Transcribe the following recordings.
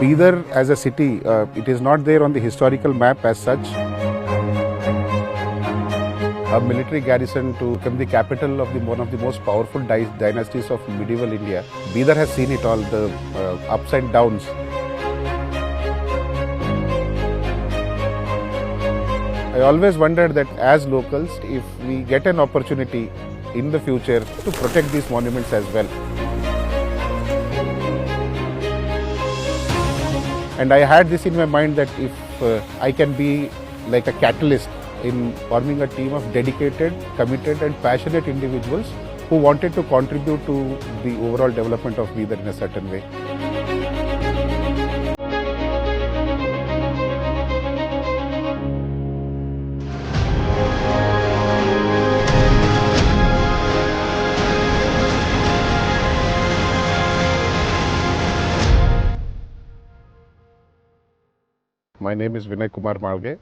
Bidar as a city, it is not there on the historical map as such. A military garrison to become the capital of one of the most powerful dynasties of medieval India. Bidar has seen it all, the ups and downs. I always wondered that as locals, if we get an opportunity in the future to protect these monuments as well. And I had this in my mind that if I can be like a catalyst in forming a team of dedicated, committed and passionate individuals who wanted to contribute to the overall development of Bidar in a certain way. My name is Vinay Malge.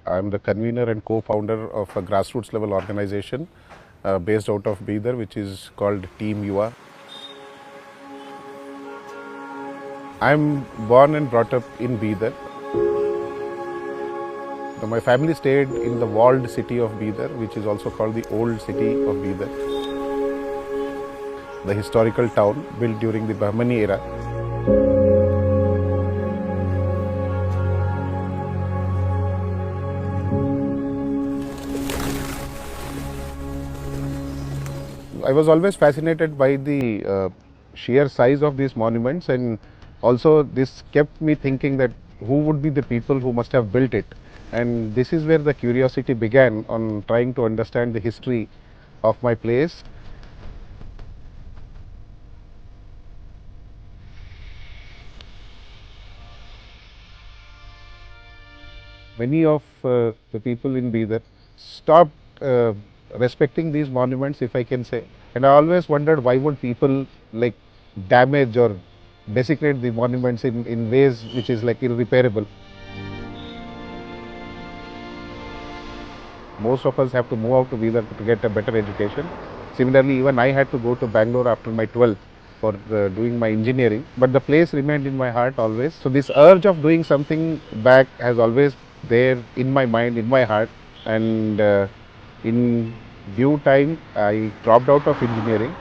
I am the convener and co-founder of a grassroots level organization based out of Bidar, which is called Team UA. I am born and brought up in Bidar. My family stayed in the walled city of Bidar, which is also called the Old City of Bidar, the historical town built during the Bahmani era. I was always fascinated by the sheer size of these monuments, and also this kept me thinking that who would be the people who must have built it. And this is where the curiosity began on trying to understand the history of my place. Many of the people in Bidar stopped respecting these monuments, if I can say. And I always wondered why would people like damage or desecrate the monuments in ways which is like irreparable. Most of us have to move out to Bidar to get a better education. Similarly, even I had to go to Bangalore after my 12th for doing my engineering, but the place remained in my heart always. So this urge of doing something back has always there in my mind, in my heart, and in due time I dropped out of engineering,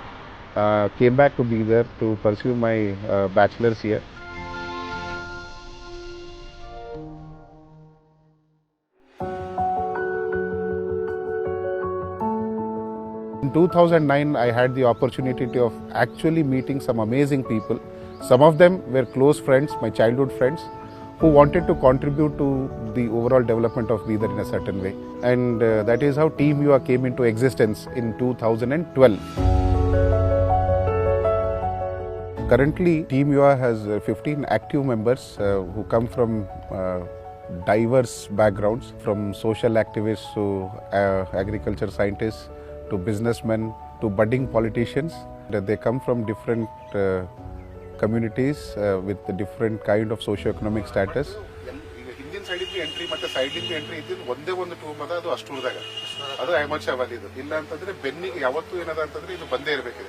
came back to Bidar to pursue my bachelor's here. In 2009, I had the opportunity of actually meeting some amazing people. Some of them were close friends, my childhood friends, who wanted to contribute to the overall development of Bidar in a certain way. And that is how Team UA came into existence in 2012. Currently, Team UA has 15 active members who come from diverse backgrounds, from social activists to agriculture scientists, to businessmen, to budding politicians. They come from different communities with a different kind of socio-economic status. ಹಿಂದಿನ ಸೈಡಿಗೆ entry ಮತ್ತೆ ಸೈಡಿಗೆ entry ಇದ್ದಿದ್ದು ಒಂದೇ ಒಂದು tomb ಅದ, ಅದು ಅಷ್ಟುದಾಗ ಅದು ಐಮಚ್ ಅವಲ್ ಇದು ಇಲ್ಲ ಅಂತಂದ್ರೆ ಬೆನ್ನಿಗೆ ಯಾವತ್ತೂ ಏನದ ಅಂತಂದ್ರೆ ಇದು ಬಂದೇ ಇರಬೇಕು.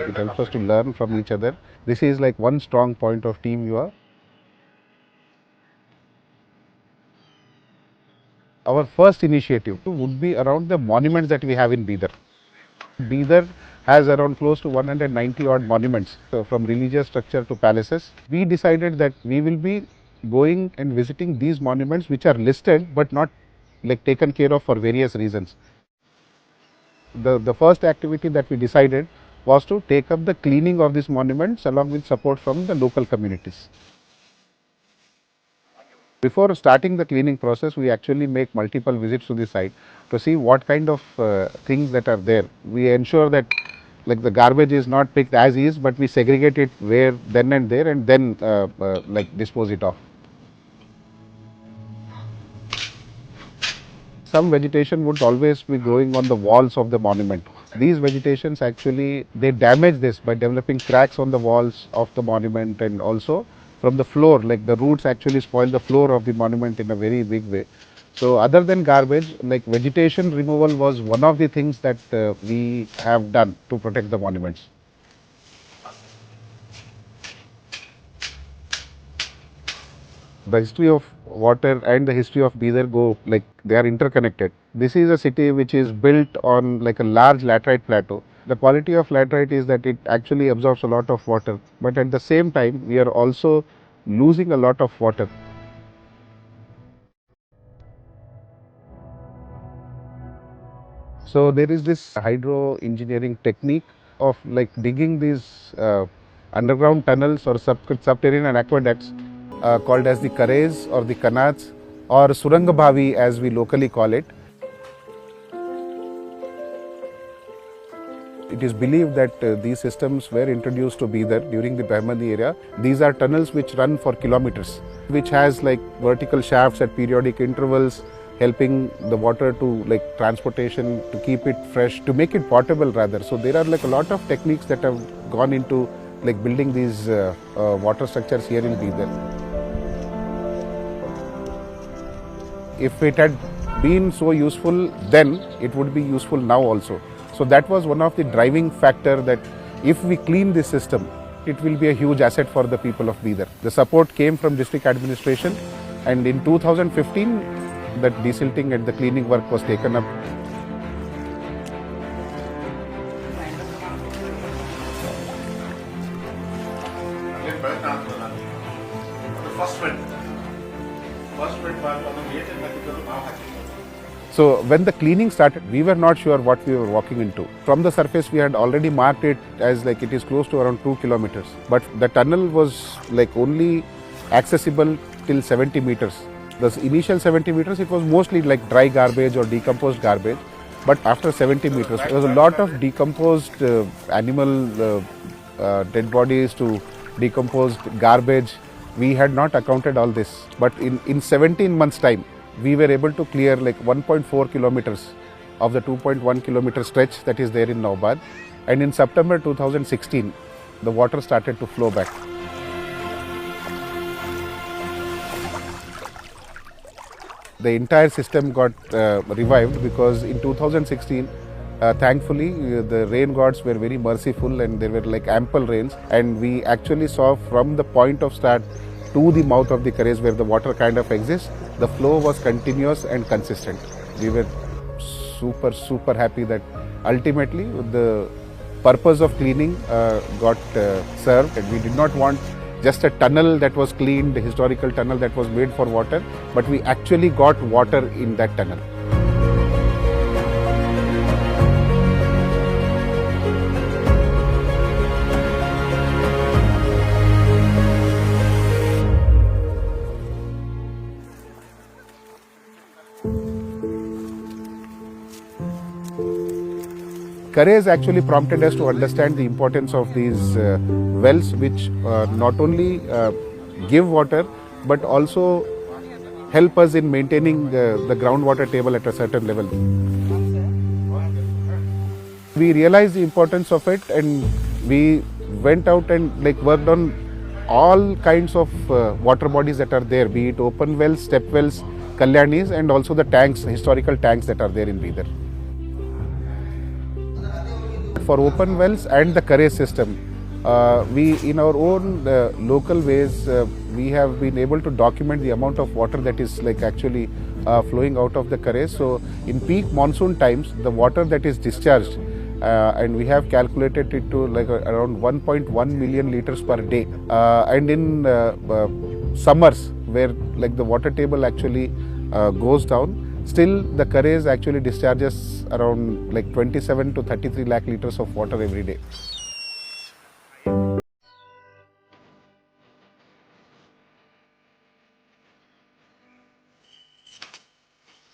It helps us to learn from each other. This is like one strong point of Team UA. Our first initiative would be around the monuments that we have in Bidar. Bidar has around close to 190 odd monuments, so from religious structure to palaces. We decided that we will be going and visiting these monuments which are listed but not like taken care of for various reasons. The first activity that we decided was to take up the cleaning of these monuments along with support from the local communities. Before starting the cleaning process, we actually make multiple visits to the site to see what kind of things that are there. We ensure that like the garbage is not picked as is, but we segregate it where then and there, and then like dispose it off. Some vegetation would always be growing on the walls of the monument. These vegetations actually, they damage this by developing cracks on the walls of the monument, and also from the floor, like the roots actually spoil the floor of the monument in a very big way. So other than garbage, like vegetation removal was one of the things that we have done to protect the monuments. The history of water and the history of Bidar go like they are interconnected. This is a city which is built on like a large laterite plateau. The quality of laterite is that it actually absorbs a lot of water, but at the same time we are also losing a lot of water. So there is this hydro engineering technique of like digging these underground tunnels or subterranean and aqueducts called as the kares or the kanats or surangabhavi as we locally call it. It is believed that these systems were introduced to Bidar during the Brahmani era. These are tunnels which run for kilometers, which has like vertical shafts at periodic intervals, helping the water to like transportation, to keep it fresh, to make it potable rather. So there are like a lot of techniques that have gone into like building these water structures here in Bidar. If it had been so useful then, it would be useful now also. So that was one of the driving factor that if we clean this system, it will be a huge asset for the people of Bidar. The support came from district administration, and in 2015, that desilting and the cleaning work was taken up. So when the cleaning started, we were not sure what we were walking into. From the surface, we had already marked it as like it is close to around 2 kilometers. But the tunnel was like only accessible till 70 meters. The initial 70 meters, it was mostly like dry garbage or decomposed garbage. But after 70 meters, there was a lot of decomposed animal dead bodies to decomposed garbage. We had not accounted all this. But in 17 months' time, we were able to clear like 1.4 kilometers of the 2.1 kilometer stretch that is there in Naubad. And in September 2016, the water started to flow back. The entire system got revived because in 2016, thankfully, the rain gods were very merciful and there were like ample rains. And we actually saw from the point of start to the mouth of the Kares where the water kind of exists, the flow was continuous and consistent. We were super happy that ultimately the purpose of cleaning got served, and we did not want just a tunnel that was cleaned, a historical tunnel that was made for water, but we actually got water in that tunnel. Kares actually prompted us to understand the importance of these wells, which not only give water but also help us in maintaining the groundwater table at a certain level. We realized the importance of it, and we went out and like worked on all kinds of water bodies that are there, be it open wells, step wells, kalyanis, and also the tanks, historical tanks that are there in Bidar. For open wells and the Kares system, we in our own local ways, we have been able to document the amount of water that is like actually flowing out of the Kares. So in peak monsoon times, the water that is discharged, and we have calculated it to like around 1.1 million liters per day. And in summers where like the water table actually goes down, still the Kares actually discharges around like 27 to 33 lakh liters of water every day.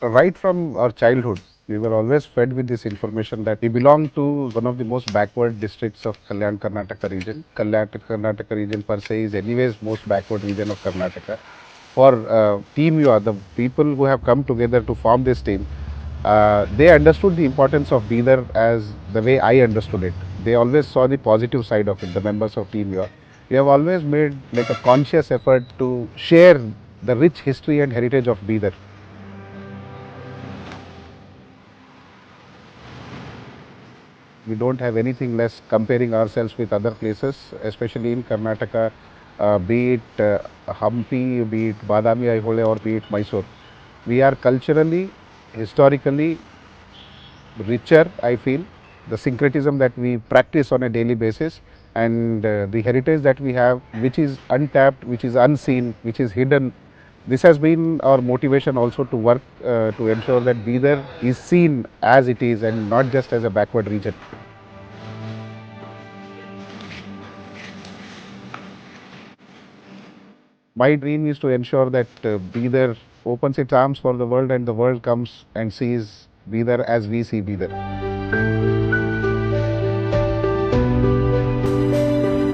Right from our childhood, we were always fed with this information that we belong to one of the most backward districts of Kalyan Karnataka region. Kalyan Karnataka region per se is anyways most backward region of Karnataka. For Team UA, the people who have come together to form this team, they understood the importance of Bidar as the way I understood it. They always saw the positive side of it, the members of Team UA. We have always made like a conscious effort to share the rich history and heritage of Bidar. We don't have anything less comparing ourselves with other places, especially in Karnataka. be it Hampi, be it Badami Aihole, or be it Mysore. We are culturally, historically richer, I feel. The syncretism that we practice on a daily basis, and the heritage that we have, which is untapped, which is unseen, which is hidden. This has been our motivation also to work to ensure that Bidar is seen as it is and not just as a backward region. My dream is to ensure that Bidar opens its arms for the world, and the world comes and sees Bidar as we see Bidar.